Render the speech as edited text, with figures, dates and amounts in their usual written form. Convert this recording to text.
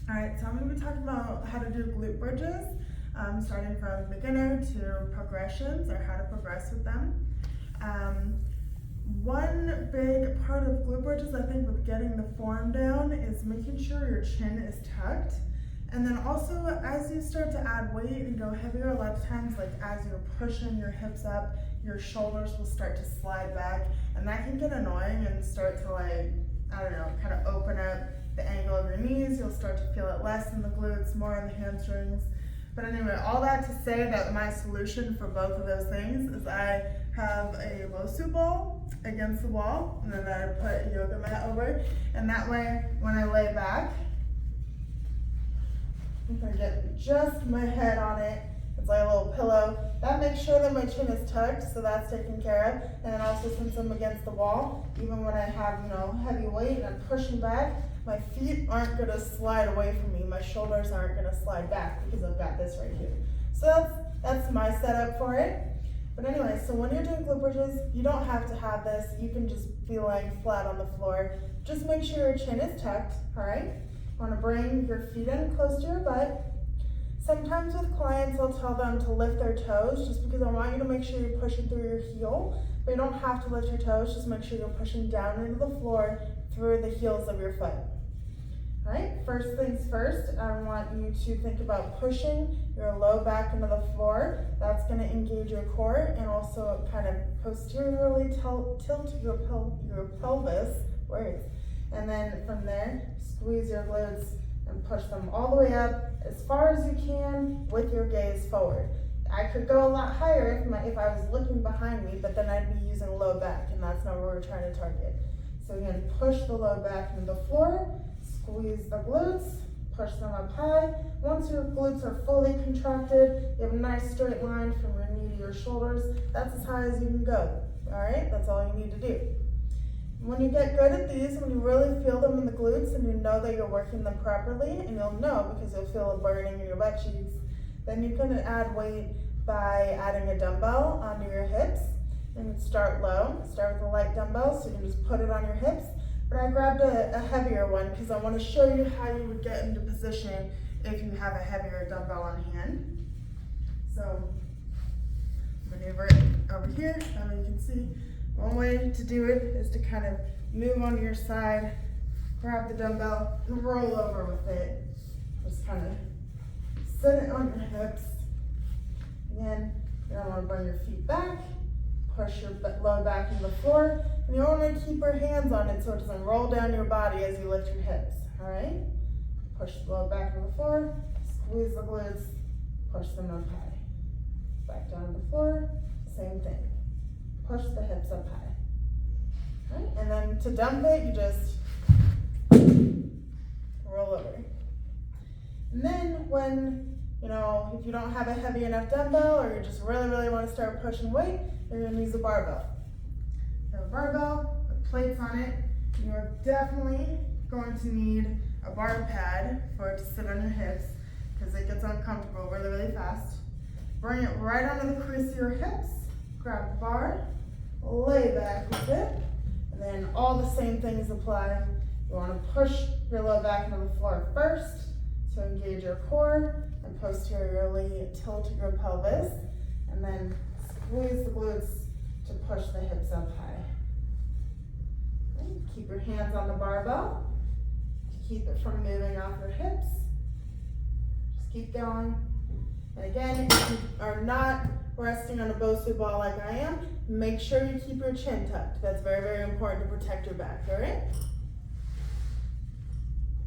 All right, so I'm going to be talking about how to do glute bridges, starting from beginner to progressions, or how to progress with them. One big part of glute bridges, I think, with getting the form down is making sure your chin is tucked. And then also, as you start to add weight and go heavier, a lot of times, like as you're pushing your hips up, your shoulders will start to slide back, and that can get annoying and start to, like, I don't know, kind of open up the angle of your knees. You'll start to feel it less in the glutes, more in the hamstrings. But anyway, all that to say that my solution for both of those things is I have a Bosu ball against the wall, and then I put a yoga mat over, and that way when I lay back, I'm gonna get just my head on it. It's like a little pillow. That makes sure that my chin is tucked, so that's taken care of. And then also, since I'm against the wall, even when I have, heavy weight and I'm pushing back, my feet aren't gonna slide away from me. My shoulders aren't gonna slide back because I've got this right here. So that's my setup for it. But anyway, so when you're doing glute bridges, you don't have to have this. You can just be laying flat on the floor. Just make sure your chin is tucked, all right? You wanna bring your feet in close to your butt. Sometimes with clients, I'll tell them to lift their toes just because I want you to make sure you're pushing through your heel, but you don't have to lift your toes, just make sure you're pushing down into the floor through the heels of your foot. All right, first things first, I want you to think about pushing your low back into the floor. That's gonna engage your core and also kind of posteriorly tilt your pelvis, and then from there, squeeze your glutes and push them all the way up as far as you can with your gaze forward. I could go a lot higher if I was looking behind me, but then I'd be using low back, and that's not what we're trying to target. So again, push the low back into the floor, squeeze the glutes, push them up high. Once your glutes are fully contracted, you have a nice straight line from your knee to your shoulders. That's as high as you can go, all right? That's all you need to do. When you get good at these, when you really feel them in the glutes and you know that you're working them properly, and you'll know because you'll feel a burning in your butt cheeks, then you can add weight by adding a dumbbell onto your hips. And start low, start with a light dumbbell, so you can just put it on your hips. But I grabbed a heavier one because I want to show you how you would get into position if you have a heavier dumbbell on hand. So maneuver it over here, you can see. One way to do it is to kind of move onto your side, grab the dumbbell, and roll over with it. Just kind of set it on your hips. Again, you don't want to bring your feet back. Push your low back into the floor. And you want to keep your hands on it so it doesn't roll down your body as you lift your hips. All right? Push the low back into the floor. Squeeze the glutes. Push them up high. Back down to the floor. Same thing. Push the hips up high. All right? And then to dump it, you just roll over. And then when, if you don't have a heavy enough dumbbell or you just really, really want to start pushing weight, you're going to use a barbell. You have a barbell with plates on it. You're definitely going to need a bar pad for it to sit on your hips because it gets uncomfortable really, really fast. Bring it right onto the crease of your hips. Grab the bar. Lay back with it, and then all the same things apply. You want to push your low back into the floor first to engage your core and posteriorly tilt your pelvis, and then squeeze the glutes to push the hips up high. Okay. Keep your hands on the barbell to keep it from moving off your hips. Just keep going. And again, if you are not resting on a Bosu ball like I am, make sure you keep your chin tucked. That's very, very important to protect your back, all right?